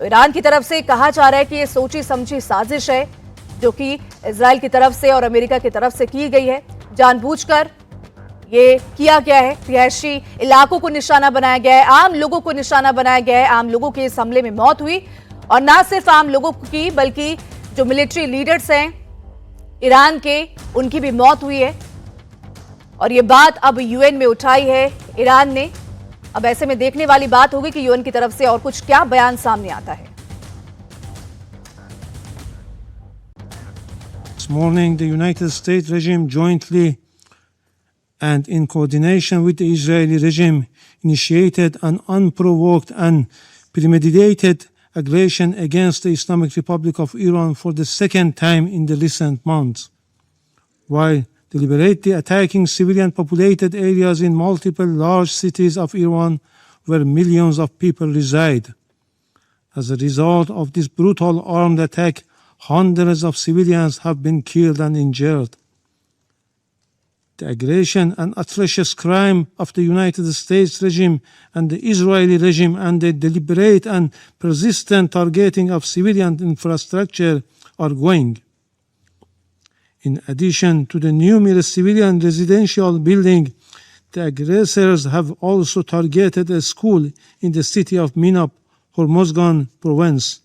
तो ईरान की तरफ से कहा जा रहा है कि ये सोची समझी साजिश है जो कि इजराइल की तरफ से और अमेरिका की तरफ से की गई है। जानबूझकर ये किया गया है, रिहायशी इलाकों को निशाना बनाया गया है, आम लोगों को निशाना बनाया गया है। आम लोगों के इस हमले में मौत हुई और ना सिर्फ आम लोगों की बल्कि जो मिलिट्री लीडर्स हैं ईरान के, उनकी भी मौत हुई है। और ये बात अब यूएन में उठाई है ईरान ने। अब ऐसे में देखने वाली बात होगी कि यूएन की तरफ से और कुछ क्या बयान सामने आता है। This morning, the United States regime jointly and in coordination with the Israeli regime initiated an unprovoked and premeditated aggression against the Islamic Republic of Iran for the second time in the recent months, while deliberately attacking civilian populated areas in multiple large cities of Iran where millions of people reside. As a result of this brutal armed attack, hundreds of civilians have been killed and injured. The aggression and atrocious crime of the United States regime and the Israeli regime and the deliberate and persistent targeting of civilian infrastructure are going. In addition to the numerous civilian residential buildings, the aggressors have also targeted a school in the city of Minab, Hormozgan province,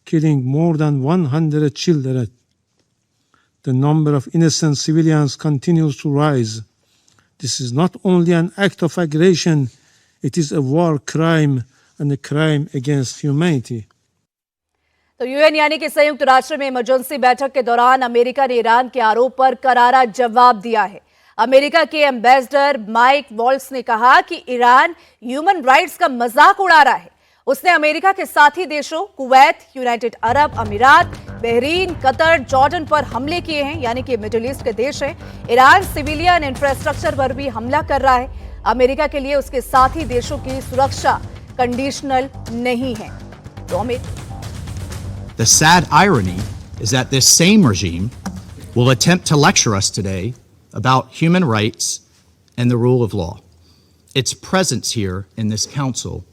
killing more than 100 children. The number of innocent civilians continues to rise. This is not only an act of aggression, it is a war crime and a crime against humanity. तो UN यानी कि संयुक्त राष्ट्र में emergency बैठक के दौरान America ने ईरान के आरोप पर करारा जवाब दिया है। अमेरिका के एम्बेसडर माइक वॉल्स ने कहा कि ईरान ह्यूमन राइट्स का मजाक उड़ा रहा है। उसने अमेरिका के साथी देशों कुवैत, यूनाइटेड अरब अमीरात, बहरीन, कतर, जॉर्डन पर हमले किए हैं, यानी कि मिडिल ईस्ट के देश हैं। ईरान सिविलियन इंफ्रास्ट्रक्चर पर भी हमला कर रहा है। अमेरिका के लिए उसके साथी देशों की सुरक्षा कंडीशनल नहीं है। तो The sad irony is that this same regime will attempt to lecture us today about human rights and the rule of law. Its presence here in this council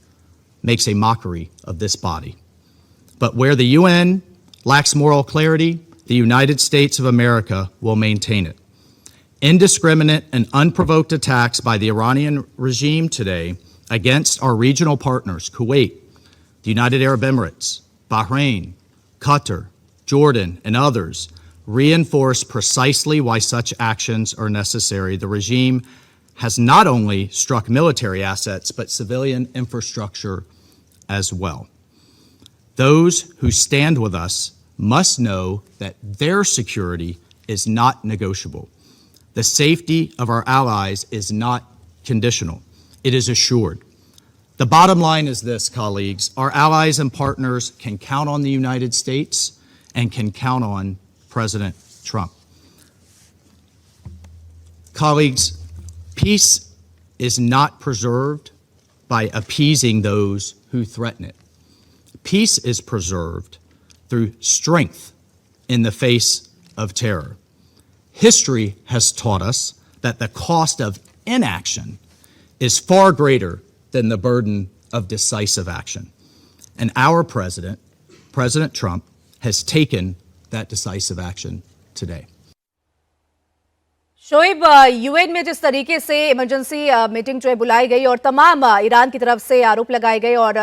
makes a mockery of this body. But where the UN lacks moral clarity, the United States of America will maintain it. Indiscriminate and unprovoked attacks by the Iranian regime today against our regional partners, Kuwait, the United Arab Emirates, Bahrain, Qatar, Jordan, and others, reinforce precisely why such actions are necessary. The regime has not only struck military assets, but civilian infrastructure as well. Those who stand with us must know that their security is not negotiable. The safety of our allies is not conditional. It is assured. The bottom line is this, colleagues. Our allies and partners can count on the United States and can count on President Trump. Colleagues, peace is not preserved by appeasing those who threaten it. Peace is preserved through strength in the face of terror. History has taught us that the cost of inaction is far greater than the burden of decisive action. And our president, President Trump, has taken that decisive action today. Shoaib, UN में जिस तरीके से emergency meeting जो है बुलाई गई और तमाम ईरान की तरफ से आरोप लगाए गए और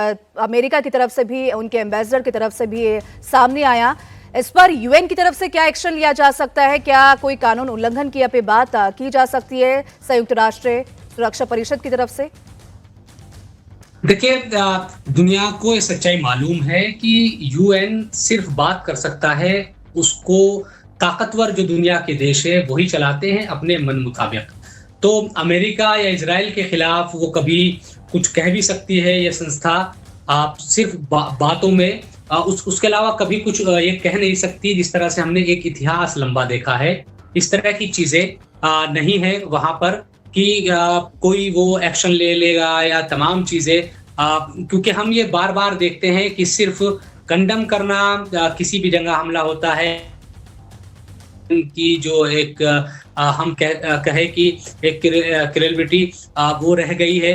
अमेरिका की तरफ से भी, उनके एम्बेसडर की तरफ से भी सामने आया, इस पर यूएन की तरफ से क्या एक्शन लिया जा सकता है? क्या कोई कानून उल्लंघन की पे बात की जा सकती है संयुक्त राष्ट्र सुरक्षा परिषद की तरफ से? देखिए, दुनिया को ये सच्चाई मालूम है कि यूएन सिर्फ बात कर सकता है, उसको ताकतवर जो दुनिया के देश है वही चलाते हैं अपने मन मुताबिक। तो अमेरिका या इजराइल के खिलाफ वो कभी कुछ कह भी सकती है ये संस्था, सिर्फ बातों में, उसके अलावा कभी कुछ ये कह नहीं सकती। जिस तरह से हमने एक इतिहास लंबा देखा है, इस तरह की चीजें नहीं है वहां पर कि कोई वो एक्शन ले लेगा या तमाम चीजें, क्योंकि हम ये बार बार देखते हैं कि सिर्फ कंडम करना, किसी भी जगह हमला होता है की जो एक हम कहे कि एक क्रेडिबिलिटी वो रह गई है।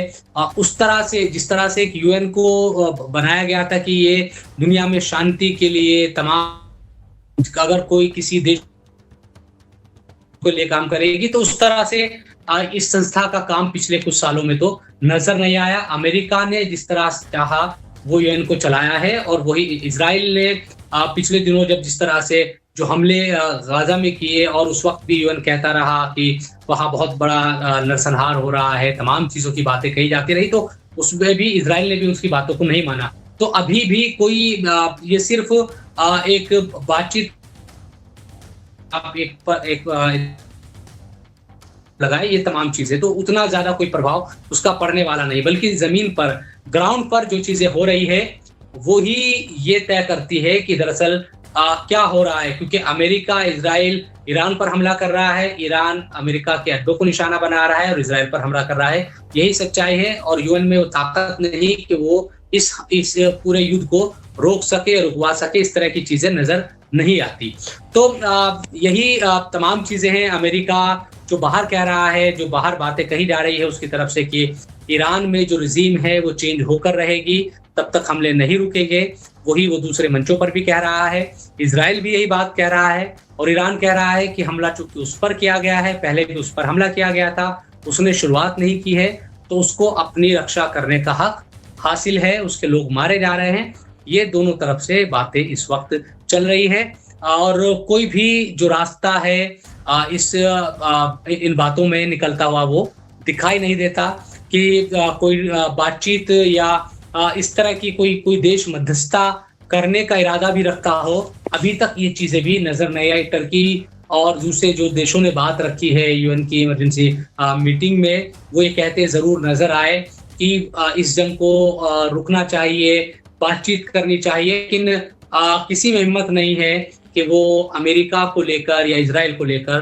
उस तरह से जिस तरह से यूएन को बनाया गया था कि ये दुनिया में शांति के लिए तमाम, अगर कोई किसी देश को लिए काम करेगी, तो उस तरह से इस संस्था का काम पिछले कुछ सालों में तो नजर नहीं आया। अमेरिका ने जिस तरह से चाहा वो यूएन को चलाया है, और वही इजराइल ने पिछले दिनों जब जिस तरह से जो हमले गाजा में किए, और उस वक्त भी यूएन कहता रहा कि वहां बहुत बड़ा नरसंहार हो रहा है, तमाम चीजों की बातें कही जाती रही, तो उसमें भी इजराइल ने भी उसकी बातों को नहीं माना। तो अभी भी कोई ये सिर्फ एक बातचीत आप एक लगाए, ये तमाम चीजें तो उतना ज्यादा कोई प्रभाव उसका पड़ने वाला नहीं, बल्कि जमीन पर, ग्राउंड पर जो चीजें हो रही है वो ही ये तय करती है कि दरअसल क्या हो रहा है। क्योंकि अमेरिका, इजराइल ईरान पर हमला कर रहा है, ईरान अमेरिका के अड्डों को निशाना बना रहा है और इजराइल पर हमला कर रहा है, यही सच्चाई है। और यूएन में वो ताकत नहीं कि वो इस पूरे युद्ध को रोक सके, रुकवा सके, इस तरह की चीजें नजर नहीं आती। तो यही तमाम चीजें हैं। अमेरिका जो बाहर कह रहा है, जो बाहर बातें कही जा रही है उसकी तरफ से कि ईरान में जो रिजीम है वो चेंज होकर रहेगी, तब तक हमले नहीं रुकेंगे, वही वो दूसरे मंचों पर भी कह रहा है। इजराइल भी यही बात कह रहा है, और ईरान कह रहा है कि हमला चूंकि उस पर किया गया है, पहले भी उस पर हमला किया गया था, उसने शुरुआत नहीं की है, तो उसको अपनी रक्षा करने का हक हासिल है, उसके लोग मारे जा रहे हैं। ये दोनों तरफ से बातें इस वक्त चल रही है, और कोई भी जो रास्ता है इन बातों में निकलता हुआ वो दिखाई नहीं देता कि कोई बातचीत या इस तरह की कोई देश मध्यस्थता करने का इरादा भी रखता हो। अभी तक ये चीजें भी नजर नहीं आई। टर्की और दूसरे जो देशों ने बात रखी है यूएन की इमरजेंसी मीटिंग में, वो ये कहते जरूर नजर आए कि इस जंग को रुकना चाहिए, बातचीत करनी चाहिए, लेकिन किसी में हिम्मत नहीं है कि वो अमेरिका को लेकर या इजराइल को लेकर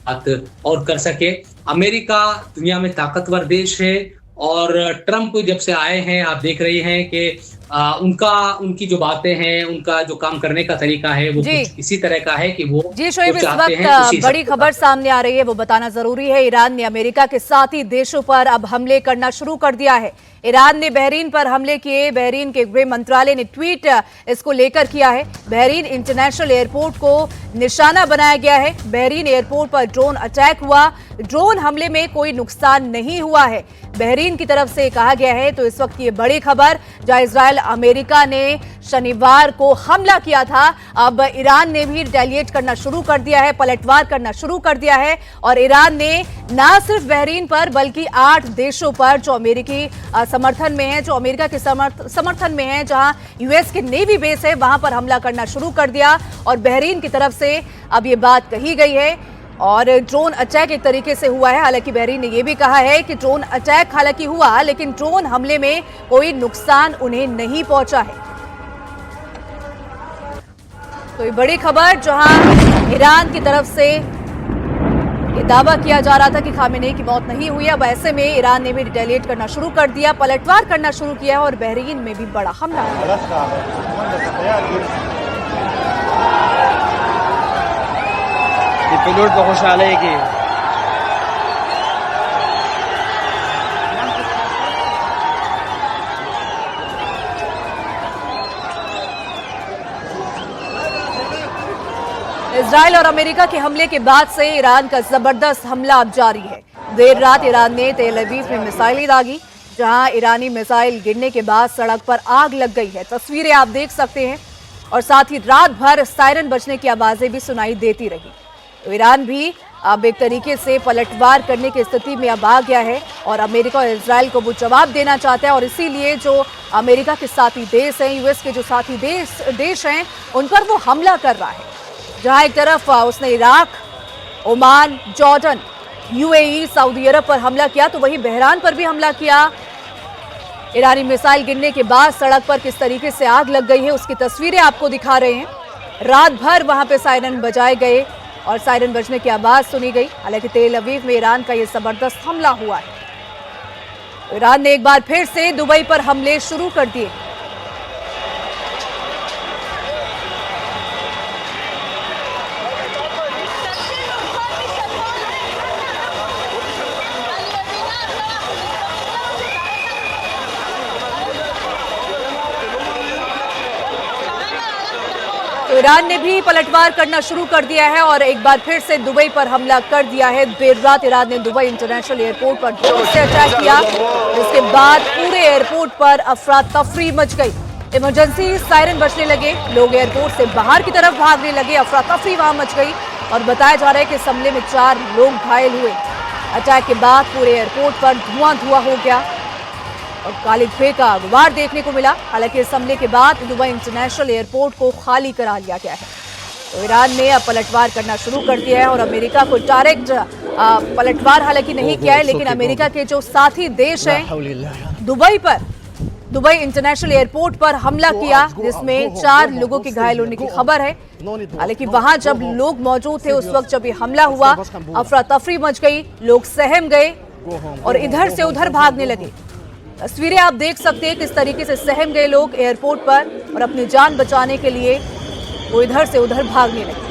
बात और कर सके। अमेरिका दुनिया में ताकतवर देश है, और ट्रंप जब से आए हैं आप देख रही हैं कि उनकी जो बातें हैं, उनका जो काम करने का तरीका है वो कुछ इसी तरह का है कि वो जी शोएब, इस वक्त बड़ी खबर सामने आ रही है, वो बताना जरूरी है। ईरान ने अमेरिका के साथ ही देशों पर अब हमले करना शुरू कर दिया है। ईरान ने बहरीन पर हमले किए। बहरीन के गृह मंत्रालय ने ट्वीट इसको लेकर किया है। बहरीन इंटरनेशनल एयरपोर्ट को निशाना बनाया गया है। बहरीन एयरपोर्ट पर ड्रोन अटैक हुआ। ड्रोन हमले में कोई नुकसान नहीं हुआ है, बहरीन की तरफ से कहा गया है। तो इस वक्त ये बड़ी खबर, जहां इजराइल अमेरिका ने शनिवार को हमला किया था, अब ईरान ने भी रिटेलिएट करना शुरू कर दिया है, पलटवार करना शुरू कर दिया है। और ईरान ने न सिर्फ बहरीन पर बल्कि 8 देशों पर जो अमेरिकी समर्थन में है, जो अमेरिका के समर्थन में है, जहां यूएस के नेवी बेस है, वहां पर हमला करना शुरू कर दिया। और बहरीन की तरफ से अब ये बात कही गई है, और ड्रोन अटैक एक तरीके से हुआ है। हालांकि बहरीन ने यह भी कहा है कि ड्रोन अटैक हालांकि हुआ, लेकिन ड्रोन हमले में कोई नुकसान उन्हें नहीं पहुंचा है। तो ये बड़ी खबर, जहां ईरान की तरफ से ये दावा किया जा रहा था कि खामेनेई की मौत नहीं हुई, अब ऐसे में ईरान ने भी रिटेलिएट करना शुरू कर दिया, पलटवार करना शुरू किया, और बहरीन में भी बड़ा हमला पिलोट को खुशहाल है कि इजराइल और अमेरिका के हमले के बाद से ईरान का जबरदस्त हमला अब जारी है। देर रात ईरान ने तेल अवीव में मिसाइलें दागी, जहां ईरानी मिसाइल गिरने के बाद सड़क पर आग लग गई है। तस्वीरें आप देख सकते हैं, और साथ ही रात भर सायरन बजने की आवाजें भी सुनाई देती रही। तो ईरान भी अब एक तरीके से पलटवार करने की स्थिति में अब आ गया है, और अमेरिका और इजराइल को वो जवाब देना चाहता है। और इसीलिए जो अमेरिका के साथी देश हैं, यूएस के जो साथी देश हैं, उन पर वो हमला कर रहा है। जहां एक तरफ उसने Iraq, Oman, Jordan, UAE, Saudi Arab पर हमला किया, तो वहीं बहरान पर भी हमला किया। ईरानी मिसाइल गिरने के बाद सड़क पर किस तरीके से आग लग गई है, उसकी तस्वीरें आपको दिखा रहे हैं। रात भर वहां पे सायरन बजाए गए और सायरन बजने की आवाज सुनी गई। हालांकि तेल अवीव में ईरान का यह जबरदस्त हमला हुआ है। ईरान ने एक बार फिर से दुबई पर हमले शुरू कर दिए। तो ईरान ने भी पलटवार करना शुरू कर दिया है और एक बार फिर से दुबई पर हमला कर दिया है। देर रात ईरान ने दुबई इंटरनेशनल एयरपोर्ट पर ड्रोन से अटैक किया। इसके बाद पूरे एयरपोर्ट पर अफरा तफरी मच गई। इमरजेंसी सायरन बजने लगे, लोग एयरपोर्ट से बाहर की तरफ भागने लगे। अफरा तफरी वहां मच गई और बताया जा रहा है कि इस हमले में 4 लोग घायल हुए। अटैक के बाद पूरे एयरपोर्ट पर धुआं हो गया और काले धुएं का गुबार देखने को मिला। हालांकि इस हमले के बाद दुबई इंटरनेशनल एयरपोर्ट को खाली करा लिया गया है। तो ईरान ने अब पलटवार करना शुरू कर दिया है और अमेरिका को डायरेक्ट पलटवार हालांकि नहीं किया है, लेकिन अमेरिका के जो साथी देश हैं दुबई इंटरनेशनल एयरपोर्ट पर हमला किया, जिसमें 4 लोगों के घायल होने की खबर है। हालांकि वहां जब लोग मौजूद थे उस वक्त जब ये हमला हुआ, अफरा तफरी मच गई, लोग सहम गए और इधर से उधर भागने लगे। तस्वीरें आप देख सकते हैं किस तरीके से सहम गए लोग एयरपोर्ट पर और अपनी जान बचाने के लिए वो इधर से उधर भागने लगे।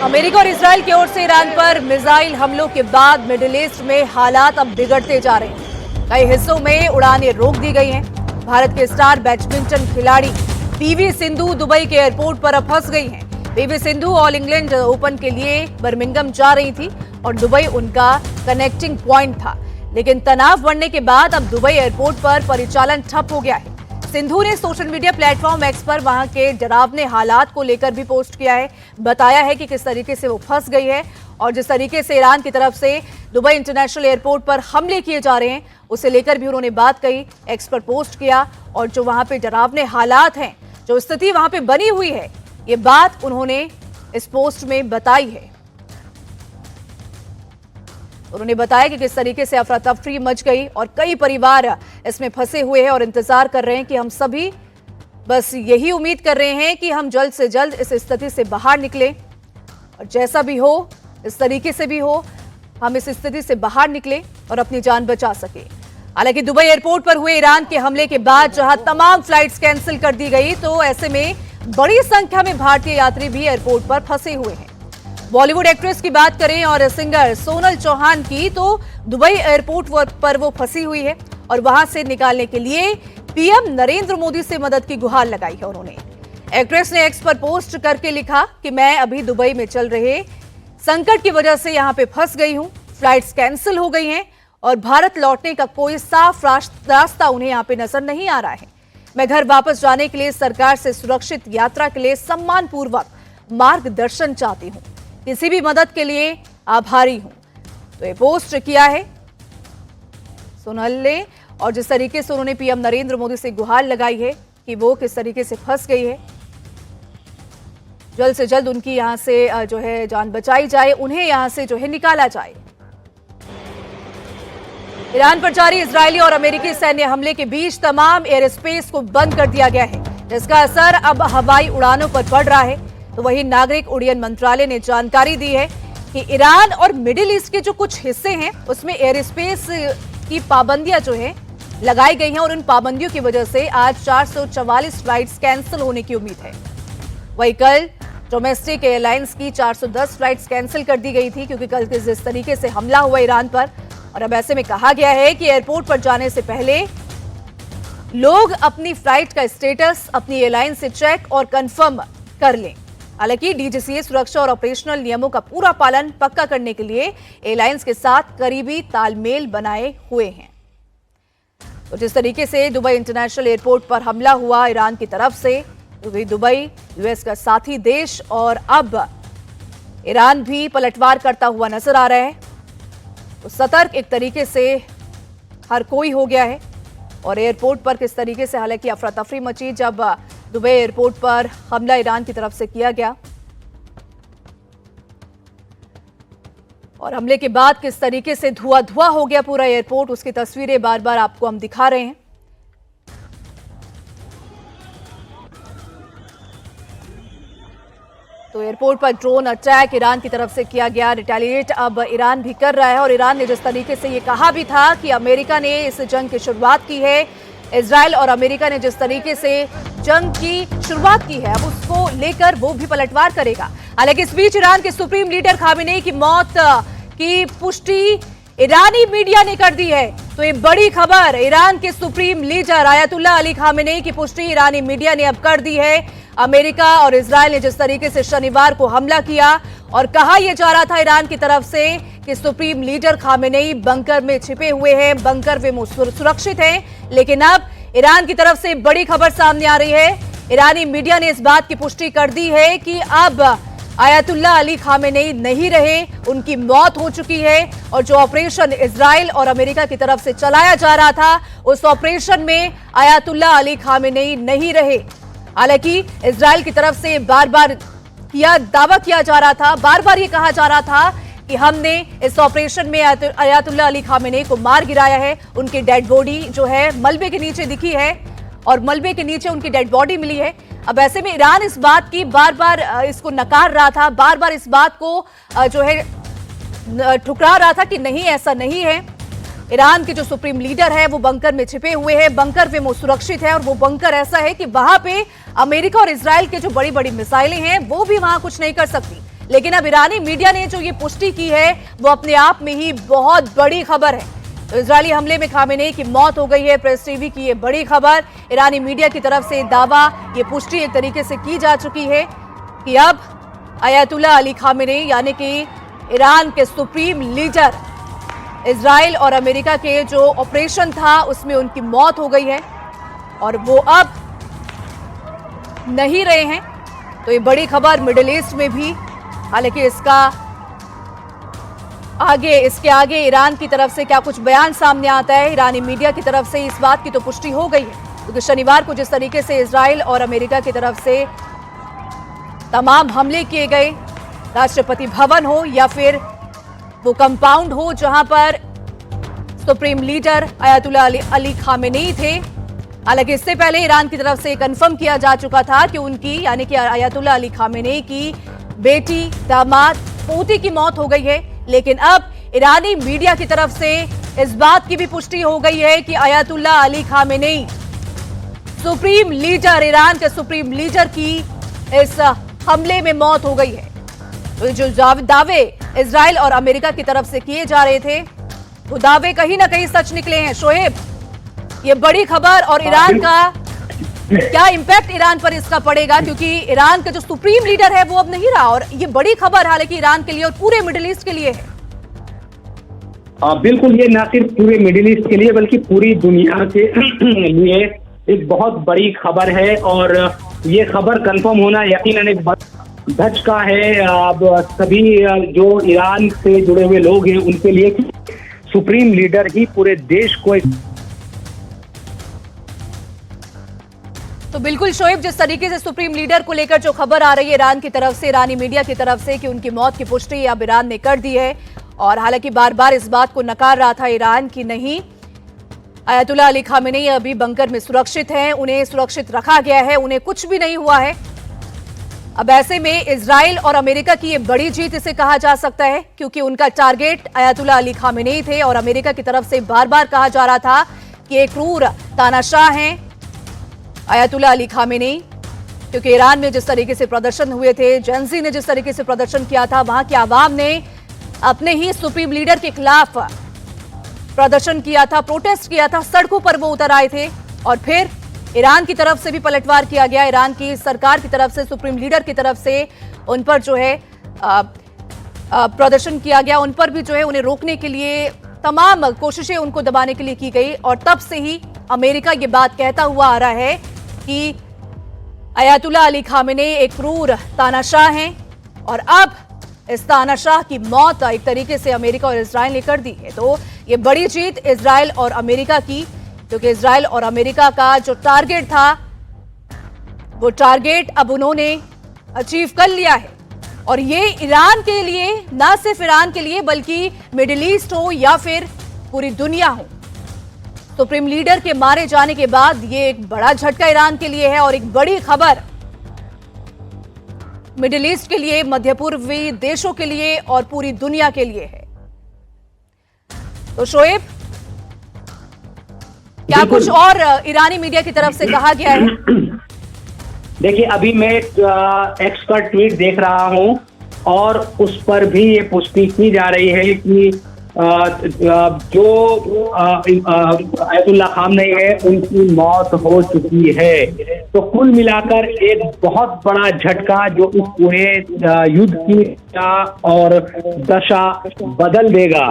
अमेरिका और इजराइल की ओर से ईरान पर मिसाइल हमलों के बाद मिडिल ईस्ट में हालात अब बिगड़ते जा रहे हैं। कई हिस्सों में उड़ानें रोक दी गई हैं। भारत के स्टार बैडमिंटन खिलाड़ी पीवी सिंधु दुबई के एयरपोर्ट पर अब फंस गई हैं। PV Sindhu all England open के लिए बर्मिंघम जा रही थी और दुबई उनका कनेक्टिंग पॉइंट था, लेकिन तनाव बढ़ने के बाद अब दुबई एयरपोर्ट पर परिचालन ठप हो गया है। सिंधु ने सोशल मीडिया प्लेटफॉर्म एक्स पर वहां के डरावने हालात को लेकर भी पोस्ट किया है, बताया है कि किस तरीके से वो फंस गई है और जिस तरीके से ईरान की तरफ से दुबई इंटरनेशनल एयरपोर्ट पर हमले किए जा रहे हैं उसे लेकर भी उन्होंने बात कही, एक्स पर पोस्ट किया और जो वहां पे डरावने हालात हैं, जो स्थिति वहां पे बनी हुई है, ये बात उन्होंने इस पोस्ट में बताई है। उन्होंने बताया कि किस तरीके से अफरा तफरी मच गई और कई परिवार इसमें फंसे हुए हैं और इंतजार कर रहे हैं कि हम सभी बस यही उम्मीद कर रहे हैं कि हम जल्द से जल्द इस स्थिति से बाहर निकलें और जैसा भी हो, इस तरीके से भी हो, हम इस स्थिति से बाहर निकलें और अपनी जान बचा सके। हालांकि दुबई एयरपोर्ट पर हुए ईरान के हमले के बाद जहां तमाम फ्लाइट्स कैंसिल कर दी गई, तो ऐसे में बड़ी संख्या में भारतीय यात्री भी एयरपोर्ट पर फंसे हुए हैं। बॉलीवुड एक्ट्रेस की बात करें और सिंगर सोनल चौहान की, तो दुबई एयरपोर्ट पर वो फंसी हुई है और वहां से निकालने के लिए पीएम नरेंद्र मोदी से मदद की गुहार लगाई है उन्होंने। एक्ट्रेस ने एक्स पर पोस्ट करके लिखा कि मैं अभी दुबई में चल रहे संकट की वजह से यहां पे फंस गई हूं, फ्लाइट्स कैंसिल हो गई हैं और भारत लौटने का कोई साफ रास्ता उन्हें यहां पे नजर नहीं आ रहा है। मैं घर वापस जाने के लिए सरकार से सुरक्षित यात्रा के लिए सम्मानपूर्वक मार्गदर्शन चाहती हूं, किसी भी मदद के लिए आभारी हूं। तो ये पोस्ट किया है सोनल ने और जिस तरीके से उन्होंने पीएम नरेंद्र मोदी से गुहार लगाई है कि वो किस तरीके से फंस गई है, जल्द से जल्द उनकी यहां से जो है जान बचाई जाए, उन्हें यहां से जो है निकाला जाए। ईरान पर जारी इजरायली और अमेरिकी सैन्य हमले के बीच तमाम एयर स्पेस को बंद कर दिया गया है, जिसका असर अब हवाई उड़ानों पर पड़ रहा है। तो वहीं नागरिक उड्डयन मंत्रालय ने जानकारी दी है कि ईरान और मिडिल ईस्ट के जो कुछ हिस्से हैं उसमें एयर स्पेस की पाबंदियां जो है लगाई गई हैं और उन पाबंदियों की वजह से आज 444 फ्लाइट्स कैंसिल होने की उम्मीद है। वहीं कल डोमेस्टिक एयरलाइंस की 410 फ्लाइट्स कैंसिल कर दी गई थी, क्योंकि कल जिस तरीके से हमला हुआ ईरान पर, और अब ऐसे में कहा गया है कि एयरपोर्ट पर जाने से पहले लोग अपनी फ्लाइट का स्टेटस अपनी एयरलाइन से चेक और कंफर्म कर लें। हालांकि डीजीसीए सुरक्षा और ऑपरेशनल नियमों का पूरा पालन पक्का करने के लिए एयरलाइंस के साथ करीबी तालमेल बनाए हुए हैं। तो जिस तरीके से दुबई इंटरनेशनल एयरपोर्ट पर हमला हुआ ईरान की तरफ से, क्योंकि दुबई यूएस का साथी देश और अब ईरान भी पलटवार करता हुआ नजर आ रहा है, तो सतर्क एक तरीके से हर कोई हो गया है। और एयरपोर्ट पर किस तरीके से हालांकि अफरा तफरी मची जब दुबई एयरपोर्ट पर हमला ईरान की तरफ से किया गया, और हमले के बाद किस तरीके से धुआं हो गया पूरा एयरपोर्ट, उसकी तस्वीरें बार बार आपको हम दिखा रहे हैं। तो एयरपोर्ट पर ड्रोन अटैक ईरान की तरफ से किया गया, रिटेलिएट अब ईरान भी कर रहा है। और ईरान ने जिस तरीके से ये कहा भी था कि अमेरिका ने इस जंग की शुरुआत की है, इजराइल और अमेरिका ने जिस तरीके से जंग की शुरुआत की है, अब उसको लेकर वो भी पलटवार करेगा। हालांकि इस बीच ईरान के सुप्रीम लीडर खामेनेई की मौत की पुष्टि ईरानी मीडिया ने कर दी है। तो ये बड़ी खबर, ईरान के supreme leader Ayatollah Ali Khamenei की पुष्टि ईरानी मीडिया ने अब कर दी है। अमेरिका और इजराइल ने जिस तरीके से शनिवार को हमला किया और कहा यह जा रहा था ईरान की तरफ से कि सुप्रीम लीडर खामेनेई बंकर में छिपे हुए हैं, बंकर में सुरक्षित हैं, लेकिन अब ईरान की तरफ से बड़ी खबर सामने आ रही है। ईरानी मीडिया ने इस बात की पुष्टि कर दी है कि अब आयतुल्लाह अली खामेनेई नहीं रहे, उनकी मौत हो चुकी है और जो ऑपरेशन इजराइल और अमेरिका की तरफ से चलाया जा रहा था उस ऑपरेशन में आयतुल्लाह अली खामेनेई नहीं रहे। हालांकि इजराइल की तरफ से बार बार दावा किया जा रहा था, बार बार ये कहा जा रहा था कि हमने इस ऑपरेशन में आयतुल्लाह अली खामेनेई को मार गिराया है। उनकी डेड बॉडी जो है मलबे के नीचे दिखी है और मलबे के नीचे उनकी डेड बॉडी मिली है। अब ऐसे में ईरान इस बात की बार बार इसको नकार रहा था, बार बार इस बात को जो है ठुकरा रहा था कि नहीं, ऐसा नहीं है। ईरान के जो सुप्रीम लीडर है वो बंकर में छिपे हुए हैं, बंकर पे वो सुरक्षित है और वो बंकर ऐसा है कि वहां पे अमेरिका और इजराइल के जो बड़ी बड़ी मिसाइलें हैं वो भी वहां कुछ नहीं कर सकती। लेकिन अब ईरानी मीडिया ने जो ये पुष्टि की है वो अपने आप में ही बहुत बड़ी खबर है। तो इजरायली हमले में खामेनेई की मौत हो गई है, प्रेस टीवी की ये बड़ी खबर। ईरानी मीडिया की तरफ से दावा, ये पुष्टि एक तरीके से की जा चुकी है कि अब आयतुल्लाह अली खामेनेई यानी कि ईरान के सुप्रीम लीडर, इजराइल और अमेरिका के जो ऑपरेशन था उसमें उनकी मौत हो गई है और वो अब नहीं रहे हैं। तो ये बड़ी खबर मिडिल ईस्ट में भी। हालांकि इसके आगे ईरान की तरफ से क्या कुछ बयान सामने आता है, ईरानी मीडिया की तरफ से इस बात की तो पुष्टि हो गई है क्योंकि शनिवार को जिस तरीके से इजराइल और अमेरिका की तरफ से तमाम हमले किए गए, राष्ट्रपति भवन हो या फिर वो कंपाउंड हो जहां पर supreme leader Ayatollah Ali Khamenei थे। हालांकि इससे पहले ईरान की तरफ से कंफर्म किया जा चुका था कि उनकी यानी कि आयतुल्लाह अली खामेनेई की बेटी, दामाद, पोती की मौत हो गई है। लेकिन अब ईरानी मीडिया की तरफ से इस बात की भी पुष्टि हो गई है कि Ayatollah Ali Khamenei supreme leader, Iran के सुप्रीम लीडर की इस हमले में मौत हो गई है। तो जो दावे इजराइल और अमेरिका की तरफ से किए जा रहे थे वो दावे कहीं ना कहीं सच निकले हैं। शोएब, ये बड़ी खबर और ईरान का क्या इंपैक्ट ईरान पर इसका पड़ेगा, क्योंकि ईरान का जो सुप्रीम लीडर है वो अब नहीं रहा और ये बड़ी खबर हालांकि ईरान के लिए और पूरे मिडिल ईस्ट के लिए है। बिल्कुल, ये न सिर्फ पूरे मिडिल ईस्ट के लिए बल्कि पूरी दुनिया के लिए एक बहुत बड़ी खबर है और ये खबर कंफर्म होना यकीनन एक धचका है अब सभी जो ईरान से जुड़े हुए लोग हैं उनके लिए। सुप्रीम लीडर ही पूरे देश को तो बिल्कुल शोएब, जिस तरीके से सुप्रीम लीडर को लेकर जो खबर आ रही है ईरान की तरफ से, ईरानी मीडिया की तरफ से कि उनकी मौत की पुष्टि अब ईरान ने कर दी है और हालांकि बार बार इस बात को नकार रहा था ईरान की नहीं, आयतुल्लाह अली खामेनेई अभी बंकर में सुरक्षित हैं, उन्हें सुरक्षित रखा गया है, उन्हें कुछ भी नहीं हुआ है। अब ऐसे में इजराइल और अमेरिका की ये बड़ी जीत इसे कहा जा सकता है क्योंकि उनका टारगेट आयतुल्लाह अली खामेनेई थे और अमेरिका की तरफ से बार बार कहा जा रहा था कि एक क्रूर तानाशाह हैं आयतुल्लाह अली खामेनेई, क्योंकि ईरान में जिस तरीके से प्रदर्शन हुए थे, जेंजी ने जिस तरीके से प्रदर्शन किया था, वहां की आवाम ने अपने ही सुप्रीम लीडर के खिलाफ प्रदर्शन किया था, प्रोटेस्ट किया था, सड़कों पर वो उतर आए थे और फिर ईरान की तरफ से भी पलटवार किया गया। ईरान की सरकार की तरफ से, सुप्रीम लीडर की तरफ से उन पर जो है प्रदर्शन किया गया, उन पर भी जो है उन्हें रोकने के लिए तमाम कोशिशें उनको दबाने के लिए की गई और तब से ही अमेरिका ये बात कहता हुआ आ रहा है कि आयतुल्लाह अली खामेनेई एक क्रूर तानाशाह हैं और अब इस तानाशाह की मौत एक तरीके से अमेरिका और इजराइल ने कर दी है। तो ये बड़ी जीत इजराइल और अमेरिका की, क्योंकि इजराइल और अमेरिका का जो टारगेट था वो टारगेट अब उन्होंने अचीव कर लिया है और ये ईरान के लिए, ना सिर्फ ईरान के लिए बल्कि मिडिल ईस्ट हो या फिर पूरी दुनिया हो, सुप्रीम लीडर के मारे जाने के बाद ये एक बड़ा झटका ईरान के लिए है और एक बड़ी खबर मिडिल ईस्ट के लिए, मध्य पूर्वी देशों के लिए और पूरी दुनिया के लिए है। तो शोएब, क्या कुछ और ईरानी मीडिया की तरफ से कहा गया है? देखिए, अभी मैं एक्स पर ट्वीट देख रहा हूं और उस पर भी ये पुष्टि की जा रही है कि जो आयतुल्लाह खामनेई है उनकी मौत हो चुकी है। तो कुल मिलाकर एक बहुत बड़ा झटका जो इस पूरे युद्ध की और दशा बदल देगा।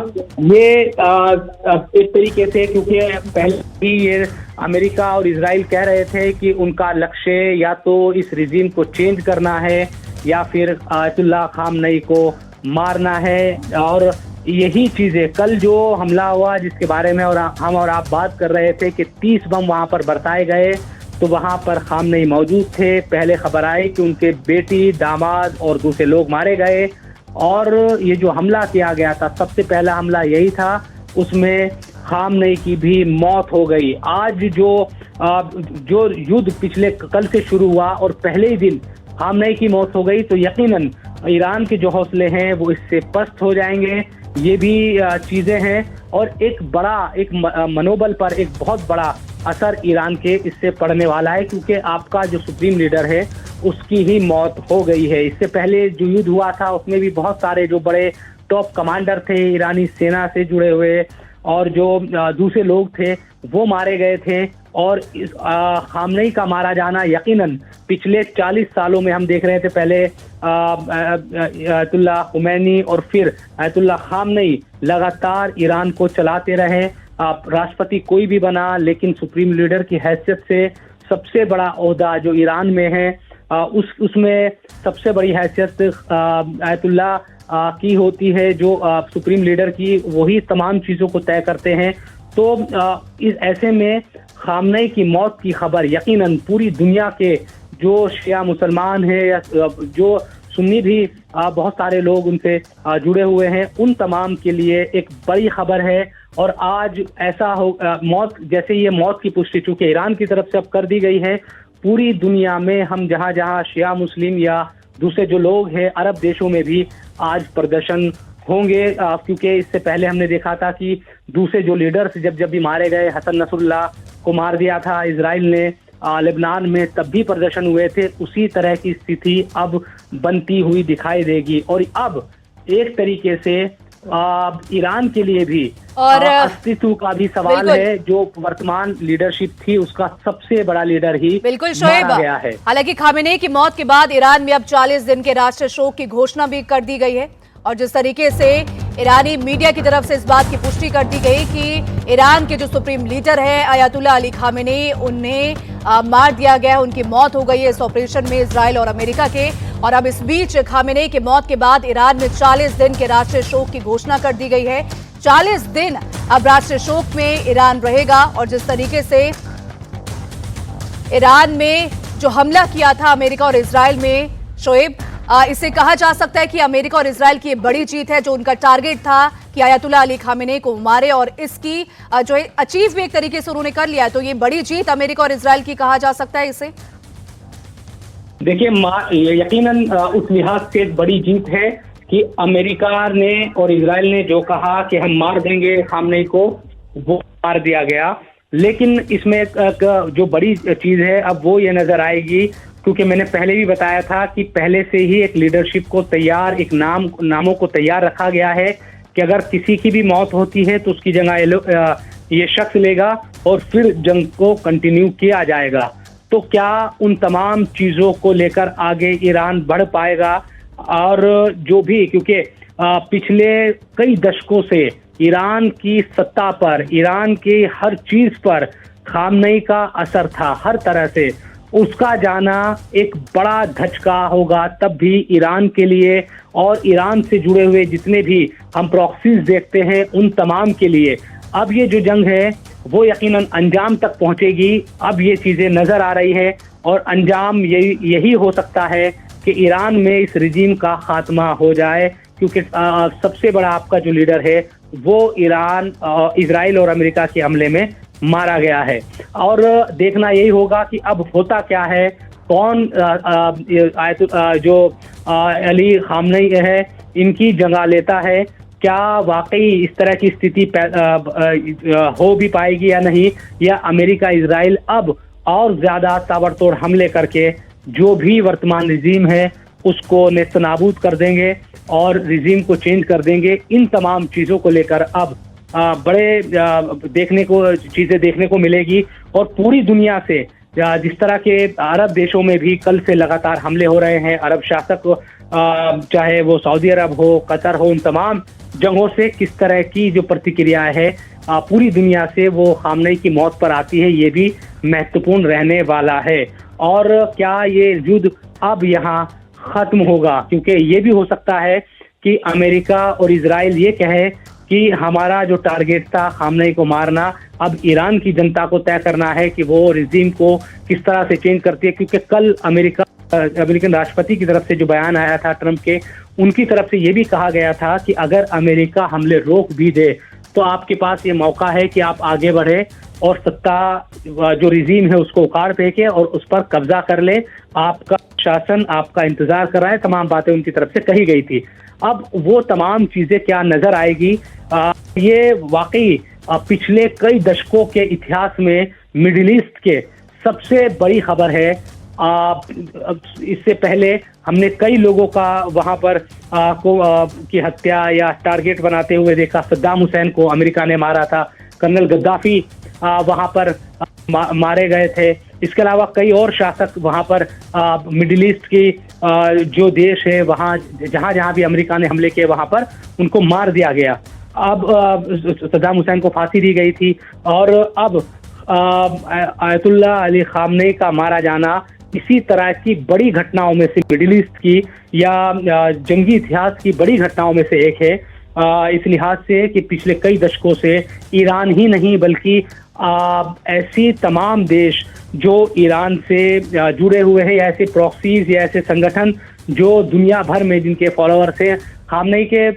ये एक तरीके से, क्योंकि पहले भी ये अमेरिका और इजराइल कह रहे थे कि उनका लक्ष्य या तो इस रिजीम को चेंज करना है या फिर आयतुल्लाह खामनेई को मारना है। और यही चीजें कल जो हमला हुआ जिसके बारे में और हम और आप बात कर रहे थे कि 30 बम वहां पर बरसाए गए, तो वहां पर खामनेई मौजूद थे। पहले खबर आई कि उनके बेटी, दामाद और दूसरे लोग मारे गए और ये जो हमला किया गया था, सबसे पहला हमला यही था, उसमें खामनेई की भी मौत हो गई। आज जो युद्ध पिछले कल से शुरू हुआ और पहले ही दिन खामनेई की मौत हो गई, तो यकीनन ईरान के जो हौसले हैं वो इससे पस्त हो जाएंगे। ये भी चीजें हैं और एक मनोबल पर एक बहुत बड़ा असर ईरान के इससे पड़ने वाला है, क्योंकि आपका जो सुप्रीम लीडर है उसकी ही मौत हो गई है। इससे पहले जो युद्ध हुआ था उसमें भी बहुत सारे जो बड़े टॉप कमांडर थे ईरानी सेना से जुड़े हुए और जो दूसरे लोग थे वो मारे गए थे। और इस खामनेई का मारा जाना यकीनन पिछले 40 सालों में हम देख रहे थे, पहले आयतुल्लाह खुमैनी और फिर आयतुल्लाह खामनेई लगातार ईरान को चलाते रहे। राष्ट्रपति कोई भी बना, लेकिन सुप्रीम लीडर की हैसियत से सबसे बड़ा ओहदा जो ईरान में है उसमें सबसे बड़ी हैसियत आयतुल्लाह की होती है, जो सुप्रीम लीडर की, वही तमाम चीज़ों को तय करते हैं। तो इस ऐसे में खामनेई की मौत की खबर यकीनन पूरी दुनिया के जो शिया मुसलमान हैं या जो सुन्नी भी बहुत सारे लोग उनसे जुड़े हुए हैं, उन तमाम के लिए एक बड़ी खबर है। और आज ऐसा हो मौत, जैसे ये मौत की पुष्टि चूंकि ईरान की तरफ से अब कर दी गई है, पूरी दुनिया में हम जहां जहां शिया मुस्लिम या दूसरे जो लोग हैं अरब देशों में भी आज प्रदर्शन होंगे, क्योंकि इससे पहले हमने देखा था कि दूसरे जो लीडर्स जब भी मारे गए, हसन नसरुल्लाह को मार दिया था इजराइल ने लेबनान में, तब भी प्रदर्शन हुए थे। उसी तरह की स्थिति अब बनती हुई दिखाई देगी और अब एक तरीके से ईरान के लिए भी और अस्तित्व का भी सवाल है। जो वर्तमान लीडरशिप थी उसका सबसे बड़ा लीडर ही बिल्कुल शोएब गया है। हालांकि खामेनेई की मौत के बाद ईरान में अब 40 दिन के राष्ट्रीय शोक की घोषणा भी कर दी गई है और जिस तरीके से ईरानी मीडिया की तरफ से इस बात की पुष्टि कर दी गई कि ईरान के जो सुप्रीम लीडर है अयातुल्लाह अली खामेनेई, उन्हें मार दिया गया, उनकी मौत हो गई है इस ऑपरेशन में इजराइल और अमेरिका के। और अब इस बीच खामेनेई की मौत के बाद ईरान में 40 दिन के राष्ट्रीय शोक की घोषणा कर दी गई है। 40 दिन अब राष्ट्रीय शोक में ईरान रहेगा और जिस तरीके से ईरान में जो हमला किया था अमेरिका और इजराइल में, शोएब, इसे कहा जा सकता है कि अमेरिका और इजराइल की बड़ी जीत है। जो उनका टारगेट था कि अयातुल्लाह अली खामेनेई को मारे और इसकी जो है अचीव भी एक तरीके से उन्होंने कर लिया, तो ये बड़ी जीत अमेरिका और इजराइल की कहा जा सकता है इसे। देखिए, यकीनन उस लिहाज से एक बड़ी जीत है कि अमेरिका ने और इजराइल ने जो कहा कि हम मार देंगे खामनेई को, वो मार दिया गया। लेकिन इसमें जो बड़ी चीज है अब वो ये नजर आएगी, क्योंकि मैंने पहले भी बताया था कि पहले से ही एक लीडरशिप को तैयार, एक नामों को तैयार रखा गया है कि अगर किसी की भी मौत होती है तो उसकी जगह ये शख्स लेगा और फिर जंग को कंटिन्यू किया जाएगा। तो क्या उन तमाम चीज़ों को लेकर आगे ईरान बढ़ पाएगा? और जो भी, क्योंकि पिछले कई दशकों से ईरान की सत्ता पर, ईरान की हर चीज़ पर खामनेई का असर था, हर तरह से उसका जाना एक बड़ा धचका होगा तब भी ईरान के लिए और ईरान से जुड़े हुए जितने भी हम प्रॉक्सीज देखते हैं उन तमाम के लिए। अब ये जो जंग है वो यकीनन अंजाम तक पहुंचेगी। अब ये चीज़ें नज़र आ रही है और अंजाम यही हो सकता है कि ईरान में इस रिजीम का खात्मा हो जाए, क्योंकि सबसे बड़ा आपका जो लीडर है वो ईरान, इजराइल और अमेरिका के हमले में मारा गया है। और देखना यही होगा कि अब होता क्या है, कौन जो अली खामनेई है इनकी जगह लेता है, क्या वाकई इस तरह की स्थिति हो भी पाएगी या नहीं, या अमेरिका इजराइल अब और ज्यादा ताबड़तोड़ हमले करके जो भी वर्तमान रिजीम है उसको नेस्तनाबूद कर देंगे और रिजीम को चेंज कर देंगे। इन तमाम चीज़ों को लेकर अब बड़े चीज़ें देखने को मिलेगी और पूरी दुनिया से जिस तरह के अरब देशों में भी कल से लगातार हमले हो रहे हैं, अरब शासक चाहे वो सऊदी अरब हो, कतर हो, उन तमाम जगहों से किस तरह की जो प्रतिक्रिया है पूरी दुनिया से वो खामनेई की मौत पर आती है, ये भी महत्वपूर्ण रहने वाला है। और क्या ये युद्ध अब यहाँ खत्म होगा? क्योंकि ये भी हो सकता है कि अमेरिका और इजराइल ये कहे कि हमारा जो टारगेट था खामनेई को मारना, अब ईरान की जनता को तय करना है कि वो रिजीम को किस तरह से चेंज करती है। क्योंकि कल अमेरिकन राष्ट्रपति की तरफ से जो बयान आया था ट्रंप के, उनकी तरफ से ये भी कहा गया था कि अगर अमेरिका हमले रोक भी दे तो आपके पास ये मौका है कि आप आगे बढ़े और सत्ता जो रिजीम है उसको उखाड़ फेंके और उस पर कब्जा कर ले, आपका शासन आपका इंतजार कर रहा है। तमाम बातें उनकी तरफ से कही गई थी। अब वो तमाम चीजें क्या नजर आएगी, ये वाकई पिछले कई दशकों के इतिहास में मिडिल ईस्ट के सबसे बड़ी खबर है। इससे पहले हमने कई लोगों का वहां पर की हत्या या टारगेट बनाते हुए देखा। सद्दाम हुसैन को अमेरिका ने मारा था, कर्नल गद्दाफी वहां पर मारे गए थे। इसके अलावा कई और शासक वहां पर मिडिल ईस्ट की जो देश है वहां जहां भी अमेरिका ने हमले किए वहां पर उनको मार दिया गया। अब सद्दाम हुसैन को फांसी दी गई थी और अब आयतुल्लाह अली खामनेई का मारा जाना इसी तरह की बड़ी घटनाओं में से, मिडिल ईस्ट की या जंगी इतिहास की बड़ी घटनाओं में से एक है। इस लिहाज से कि पिछले कई दशकों से ईरान ही नहीं बल्कि ऐसी तमाम देश जो ईरान से जुड़े हुए हैं या ऐसे प्रॉक्सीज या ऐसे संगठन जो दुनिया भर में जिनके फॉलोअर्स हैं, खामनेई के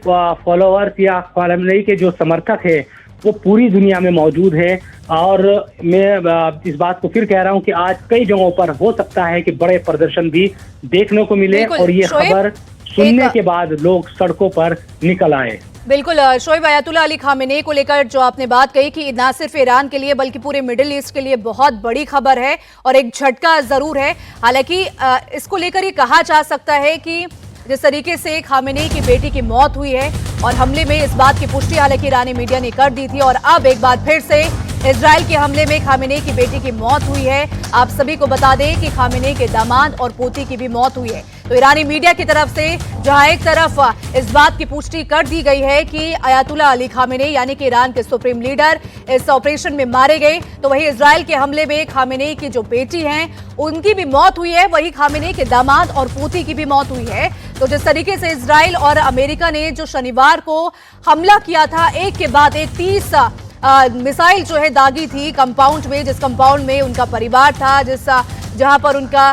फॉलोअर्स या खामनेई के जो समर्थक है वो पूरी दुनिया में मौजूद है। और मैं इस बात को फिर कह रहा हूं कि आज कई जगहों पर हो सकता है कि बड़े प्रदर्शन भी देखने को मिले और ये खबर सुनने के बाद लोग सड़कों पर निकल आए। बिल्कुल शोएब, अयातुल्लाह अली खामेनेई को लेकर जो आपने बात कही कि ना सिर्फ ईरान के लिए बल्कि पूरे मिडिल ईस्ट के लिए बहुत बड़ी खबर है और एक झटका जरूर है। हालांकि इसको लेकर ये कहा जा सकता है कि जिस तरीके से खामेनेई की बेटी की मौत हुई है और हमले में इस बात की पुष्टि हालांकि ईरानी मीडिया ने कर दी थी और अब एक बार फिर से इजराइल के हमले में खामेनेई की बेटी की मौत हुई है। आप सभी को बता दें कि खामेनेई के दामाद और पोती की भी मौत हुई है। तो ईरानी मीडिया की तरफ से जहां एक तरफ इस बात की पुष्टि कर दी गई है कि अयातुल्लाह अली खामेनेई यानी कि ईरान के सुप्रीम लीडर इस ऑपरेशन में मारे गए, तो वही इजराइल के हमले में खामेनेई की जो बेटी हैं उनकी भी मौत हुई है, वही खामेनेई के दामाद और पोती की भी मौत हुई है। तो जिस तरीके से इजराइल और अमेरिका ने जो शनिवार को हमला किया था, एक के बाद एक 30 मिसाइल जो है दागी थी कंपाउंड में, जिस कंपाउंड में उनका परिवार था, जहां पर उनका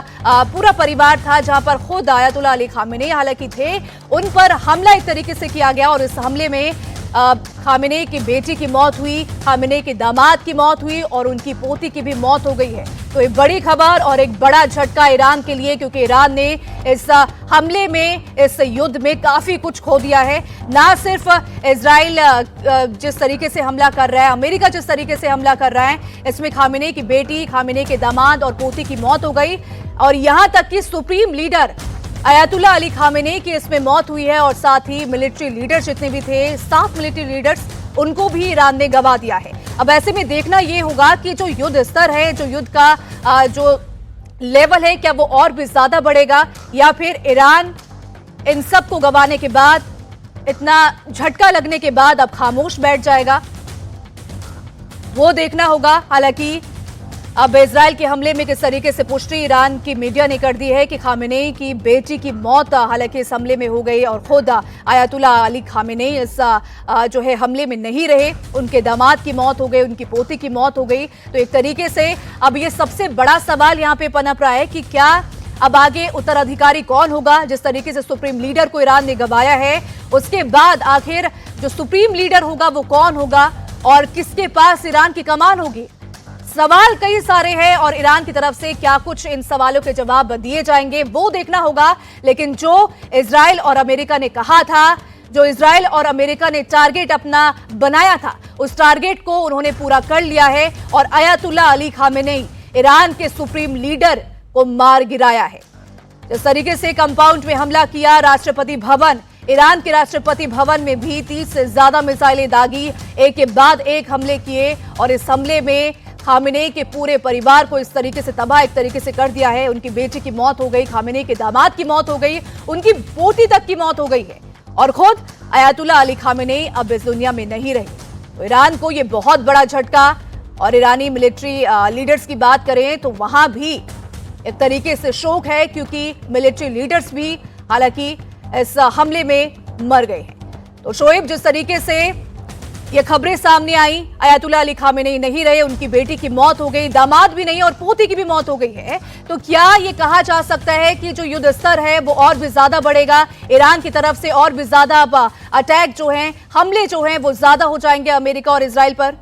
पूरा परिवार था, जहां पर खुद अयातुल्लाह अली खामेनेई हालांकि थे, उन पर हमला एक तरीके से किया गया और इस हमले में खामेनेई की बेटी की मौत हुई, खामेनेई के दामाद की मौत हुई और उनकी पोती की भी मौत हो गई है। तो एक बड़ी खबर और एक बड़ा झटका ईरान के लिए, क्योंकि ईरान ने इस हमले में, इस युद्ध में काफी कुछ खो दिया है। ना सिर्फ इजराइल जिस तरीके से हमला कर रहा है, अमेरिका जिस तरीके से हमला कर रहा है, इसमें खामेनेई की बेटी, खामेनेई के दामाद और पोती की मौत हो गई और यहां तक कि supreme leader Ayatollah Ali Khamenei की इसमें मौत हुई है और साथ ही मिलिट्री लीडर्स जितने भी थे, 7 मिलिट्री लीडर्स, उनको भी ईरान ने गवा दिया है। अब ऐसे में देखना ये होगा कि जो युद्ध स्तर है, जो युद्ध का जो लेवल है, क्या वो और भी ज्यादा बढ़ेगा या फिर ईरान इन सब को गवाने के बाद, इतना झटका लगने के बाद अब खामोश बैठ जाएगा, वो देखना होगा। हालांकि अब इजराइल के हमले में किस तरीके से पुष्टि ईरान की मीडिया ने कर दी है कि खामेनेई की बेटी की मौत हालांकि इस हमले में हो गई और खुद अयातुल्लाह अली खामेनेई इस जो है हमले में नहीं रहे, उनके दामाद की मौत हो गई, उनकी पोती की मौत हो गई। तो एक तरीके से अब ये सबसे बड़ा सवाल यहाँ पे पनप रहा है कि क्या अब आगे उत्तराधिकारी कौन होगा। जिस तरीके से सुप्रीम लीडर को ईरान ने गवाया है, उसके बाद आखिर जो सुप्रीम लीडर होगा वो कौन होगा और किसके पास ईरान की कमान होगी। सवाल कई सारे हैं और ईरान की तरफ से क्या कुछ इन सवालों के जवाब दिए जाएंगे वो देखना होगा। लेकिन जो इजराइल और अमेरिका ने कहा था, जो इजराइल और अमेरिका ने टारगेट अपना बनाया था, उस टारगेट को उन्होंने पूरा कर लिया है और अयातुल्लाह अली खामेनेई ईरान के सुप्रीम लीडर को मार गिराया है। जिस तरीके से कंपाउंड में हमला किया, राष्ट्रपति भवन, ईरान के राष्ट्रपति भवन में भी 30 से ज्यादा मिसाइलें दागी, एक के बाद एक हमले किए और इस हमले में खामेनेई के पूरे परिवार को इस तरीके से तबाह एक तरीके से कर दिया है। उनकी बेटी की मौत हो गई, खामेनेई के दामाद की मौत हो गई, उनकी पोती तक की मौत हो गई है और खुद अयातुल्लाह अली खामेनेई अब इस दुनिया में नहीं रहे। तो ईरान को ये बहुत बड़ा झटका। और ईरानी मिलिट्री लीडर्स की बात करें तो वहां भी एक तरीके से शोक है, क्योंकि मिलिट्री लीडर्स भी हालांकि इस हमले में मर गए हैं। तो शोएब, जिस तरीके से ये खबरें सामने आई, अयातुल्लाह अली खामेनेई नहीं रहे, उनकी बेटी की मौत हो गई, दामाद भी नहीं और पोती की भी मौत हो गई है, तो क्या ये कहा जा सकता है कि जो युद्ध स्तर है वो और भी ज्यादा बढ़ेगा, ईरान की तरफ से और भी ज्यादा अटैक जो हैं, हमले जो हैं वो ज्यादा हो जाएंगे अमेरिका और इजराइल पर?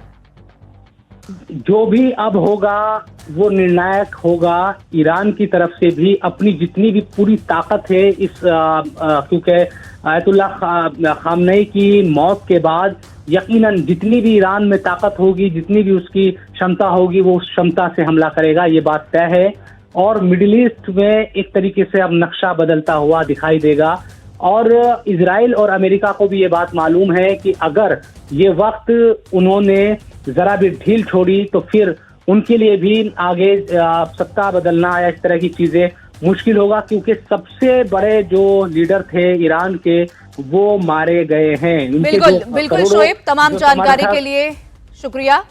जो भी अब होगा वो निर्णायक होगा। ईरान की तरफ से भी अपनी जितनी भी पूरी ताकत है इस क्योंकि अयातुल्लाह खामेनेई की मौत के बाद यकीनन जितनी भी ईरान में ताकत होगी, जितनी भी उसकी क्षमता होगी, वो उस क्षमता से हमला करेगा, ये बात तय है। और मिडिल ईस्ट में एक तरीके से अब नक्शा बदलता हुआ दिखाई देगा। और इजराइल और अमेरिका को भी ये बात मालूम है कि अगर ये वक्त उन्होंने जरा भी ढील छोड़ी तो फिर उनके लिए भी आगे सत्ता बदलना या इस तरह की चीजें मुश्किल होगा, क्योंकि सबसे बड़े जो लीडर थे ईरान के वो मारे गए हैं। बिल्कुल बिल्कुल शोएब, तमाम जानकारी के लिए शुक्रिया।